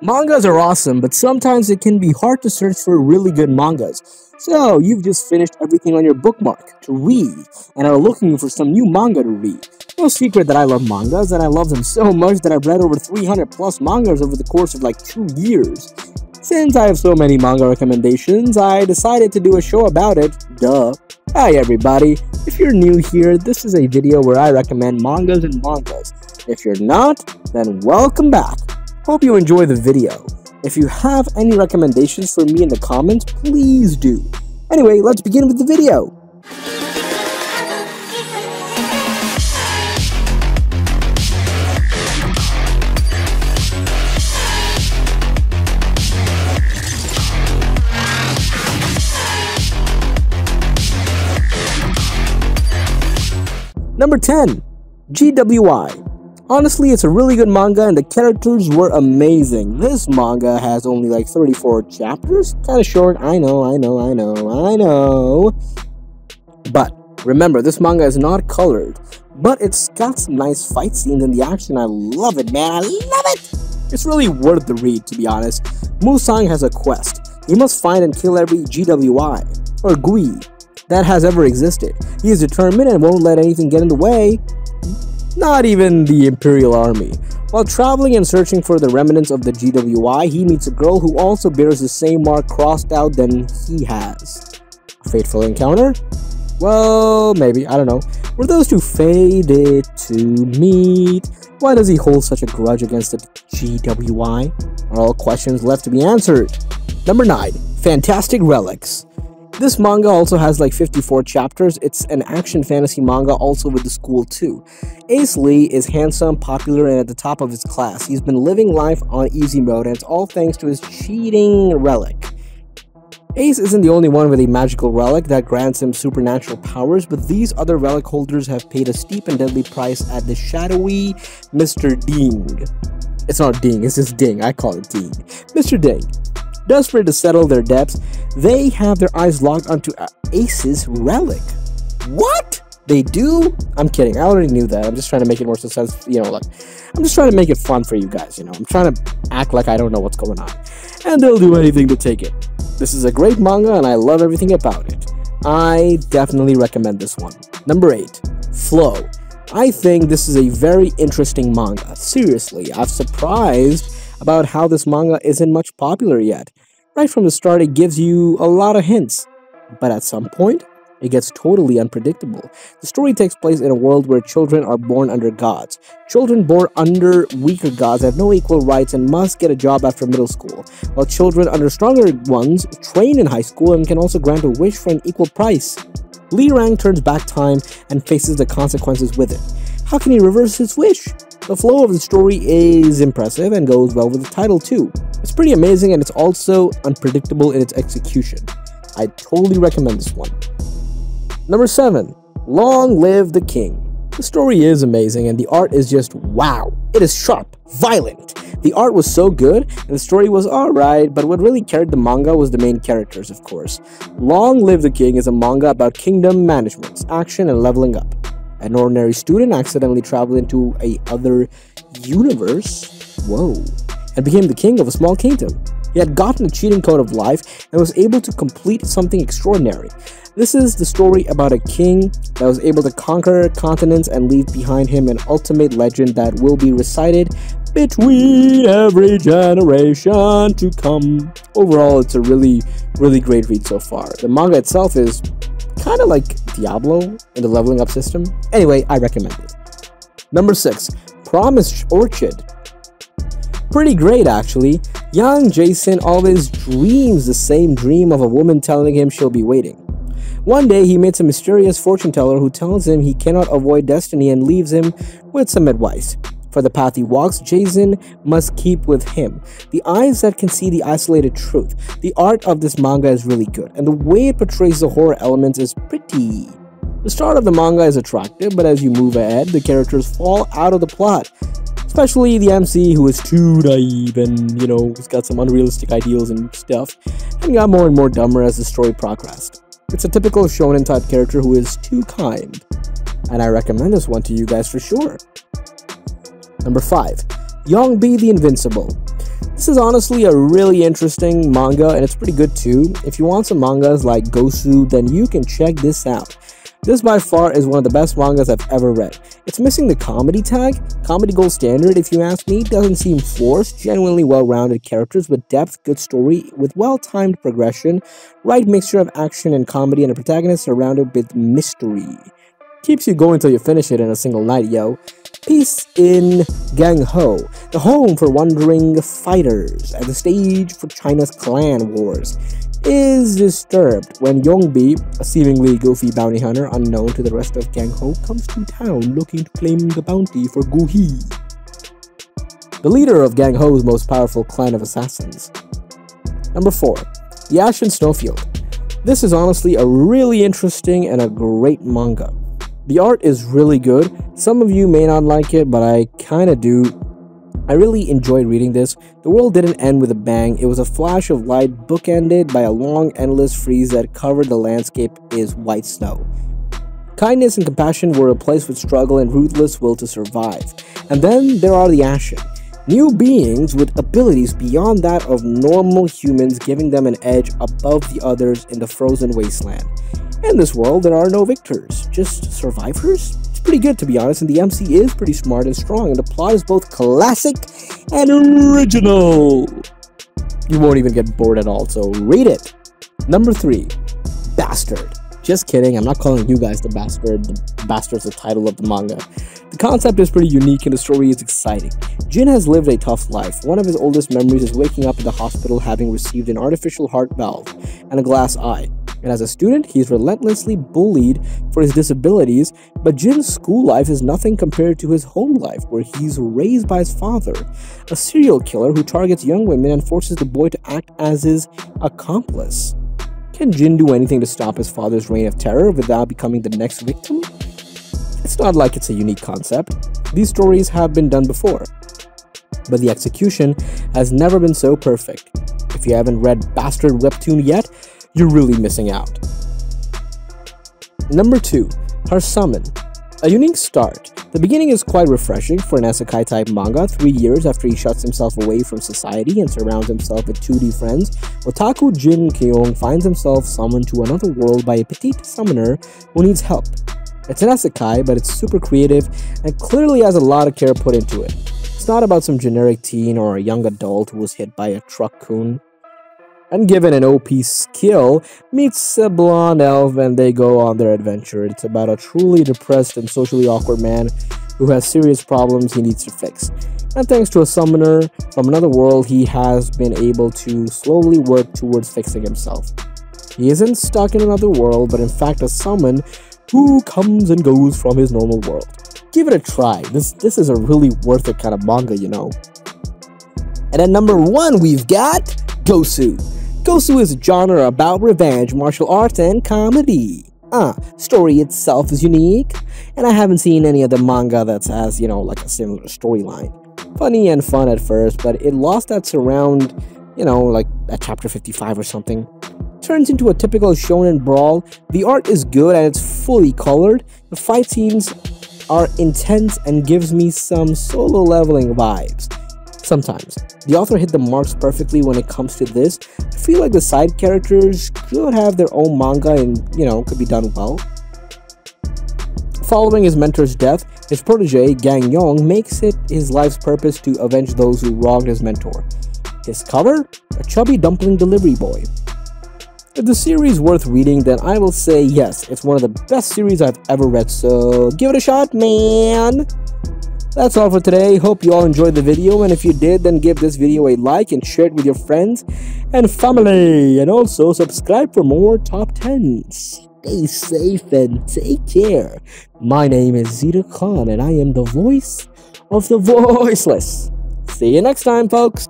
Mangas are awesome, but sometimes it can be hard to search for really good mangas. So, you've just finished everything on your bookmark to read, and are looking for some new manga to read. No secret that I love mangas, and I love them so much that I've read over 300 plus mangas over the course of like 2 years. Since I have so many manga recommendations, I decided to do a show about it. Duh. Hi everybody, if you're new here, this is a video where I recommend mangas and mangas. If you're not, then welcome back. Hope you enjoy the video. If you have any recommendations for me in the comments, please do. Anyway, let's begin with the video. Number 10. GWI. Honestly, it's a really good manga and the characters were amazing. This manga has only like 34 chapters. Kinda short, I know. But remember, this manga is not colored. But it's got some nice fight scenes and the action. I love it, man. I love it! It's really worth the read, to be honest. Musang has a quest. He must find and kill every GWI, or GUI, that has ever existed. He is determined and won't let anything get in the way. Not even the Imperial Army. While traveling and searching for the remnants of the GWI, he meets a girl who also bears the same mark crossed out than he has. A fateful encounter? Well, maybe, I don't know. Were those two fated to meet? Why does he hold such a grudge against the GWI? Are all questions left to be answered. Number 9. Fantastic Relics. This manga also has like 54 chapters. It's an action fantasy manga also with the school too. Ace Lee is handsome, popular, and at the top of his class. He's been living life on easy mode and it's all thanks to his cheating relic. Ace isn't the only one with a magical relic that grants him supernatural powers, but these other relic holders have paid a steep and deadly price at the shadowy Mr. Ding. It's not Ding, it's just Ding. I call it Ding. Mr. Ding. Desperate to settle their debts, they have their eyes locked onto Ace's relic. What? They do? I'm kidding. I already knew that. I'm just trying to make it more sense. Like, I'm just trying to make it fun for you guys, I'm trying to act like I don't know what's going on. And they'll do anything to take it. This is a great manga and I love everything about it. I definitely recommend this one. Number 8. Flow. I think this is a very interesting manga. Seriously, I'm surprised about how this manga isn't much popular yet. Right from the start, it gives you a lot of hints, but at some point, it gets totally unpredictable. The story takes place in a world where children are born under gods. Children born under weaker gods have no equal rights and must get a job after middle school, while children under stronger ones train in high school and can also grant a wish for an equal price. Lee Rang turns back time and faces the consequences with it. How can he reverse his wish? The flow of the story is impressive and goes well with the title too. It's pretty amazing and it's also unpredictable in its execution. I totally recommend this one. Number 7. Long Live the King. The story is amazing and the art is just wow. It is sharp, violent. The art was so good and the story was alright, but what really carried the manga was the main characters, of course. Long Live the King is a manga about kingdom management, action, and leveling up. An ordinary student accidentally traveled into a other universe, and became the king of a small kingdom. He had gotten a cheating code of life and was able to complete something extraordinary. This is the story about a king that was able to conquer continents and leave behind him an ultimate legend that will be recited between every generation to come. Overall, it's a really great read so far. The manga itself is kind of like Diablo in the leveling up system. Anyway, I recommend it. Number 6. Promised Orchid. Pretty great actually. Young Jason always dreams the same dream of a woman telling him she'll be waiting. One day he meets a mysterious fortune teller who tells him he cannot avoid destiny and leaves him with some advice. For the path he walks, Jason must keep with him. The eyes that can see the isolated truth. The art of this manga is really good, and the way it portrays the horror elements is pretty. The start of the manga is attractive, but as you move ahead, the characters fall out of the plot. Especially the MC, who is too naive and, has got some unrealistic ideals and stuff, and got more and more dumber as the story progressed. It's a typical shonen type character who is too kind, and I recommend this one to you guys for sure. Number 5. Yongbi the Invincible. This is honestly a really interesting manga, and it's pretty good too. If you want some mangas like GOSU, then you can check this out. This by far is one of the best mangas I've ever read. It's missing the comedy tag, comedy gold standard if you ask me. It doesn't seem forced, genuinely well-rounded characters with depth, good story, with well-timed progression, right mixture of action and comedy, and a protagonist surrounded with mystery. Keeps you going till you finish it in a single night, yo. Peace in Gangho, the home for wandering fighters at the stage for China's clan wars, is disturbed when Yongbi, a seemingly goofy bounty hunter unknown to the rest of Gangho, comes to town looking to claim the bounty for Gu He, the leader of Gangho's most powerful clan of assassins. Number 4. The ASHENSNOWFIELD. This is honestly a really interesting and a great manga. The art is really good. Some of you may not like it, but I kinda do. I really enjoyed reading this. The world didn't end with a bang. It was a flash of light bookended by a long, endless freeze that covered the landscape is white snow. Kindness and compassion were replaced with struggle and ruthless will to survive. And then there are the Ashen. New beings with abilities beyond that of normal humans, giving them an edge above the others in the frozen wasteland. In this world, there are no victors, just survivors? It's pretty good, to be honest, and the MC is pretty smart and strong, and the plot is both classic and original. You won't even get bored at all, so read it. Number 3. Bastard. Just kidding, I'm not calling you guys the bastard. The bastard's the title of the manga. The concept is pretty unique and the story is exciting. Jin has lived a tough life. One of his oldest memories is waking up in the hospital having received an artificial heart valve and a glass eye. And as a student, he is relentlessly bullied for his disabilities, but Jin's school life is nothing compared to his home life, where he's raised by his father, a serial killer who targets young women and forces the boy to act as his accomplice. Can Jin do anything to stop his father's reign of terror without becoming the next victim? It's not like it's a unique concept. These stories have been done before, but the execution has never been so perfect. If you haven't read Bastard Webtoon yet, you're really missing out. Number 2. Her Summon. A unique start. The beginning is quite refreshing for an isekai type manga. 3 years after he shuts himself away from society and surrounds himself with 2D friends, otaku Jin Kyung finds himself summoned to another world by a petite summoner who needs help. It's an isekai, but it's super creative and clearly has a lot of care put into it. It's not about some generic teen or a young adult who was hit by a truck-kun and given an OP skill, meets a blonde elf and they go on their adventure. It's about a truly depressed and socially awkward man who has serious problems he needs to fix. And thanks to a summoner from another world, he has been able to slowly work towards fixing himself. He isn't stuck in another world, but in fact a summon who comes and goes from his normal world. Give it a try. This is a really worth it kind of manga, you know. And at number 1, we've got GOSU. GOSU is a genre about revenge, martial arts, and comedy. Story itself is unique, and I haven't seen any other manga that has, like a similar storyline. Funny and fun at first, but it lost that around, like at chapter 55 or something. Turns into a typical shonen brawl. The art is good and it's fully colored. The fight scenes are intense and gives me some solo leveling vibes. Sometimes. The author hit the marks perfectly when it comes to this. I feel like the side characters could have their own manga and, could be done well. Following his mentor's death, his protege, Gang Yong, makes it his life's purpose to avenge those who wronged his mentor. His cover? A chubby dumpling delivery boy. If the series is worth reading, then I will say yes, it's one of the best series I've ever read, so give it a shot, man! That's all for today. Hope you all enjoyed the video, and if you did, then give this video a like and share it with your friends and family, and also subscribe for more top 10s. Stay safe and take care. My name is Zita Khan, and I am the voice of the voiceless. See you next time, folks.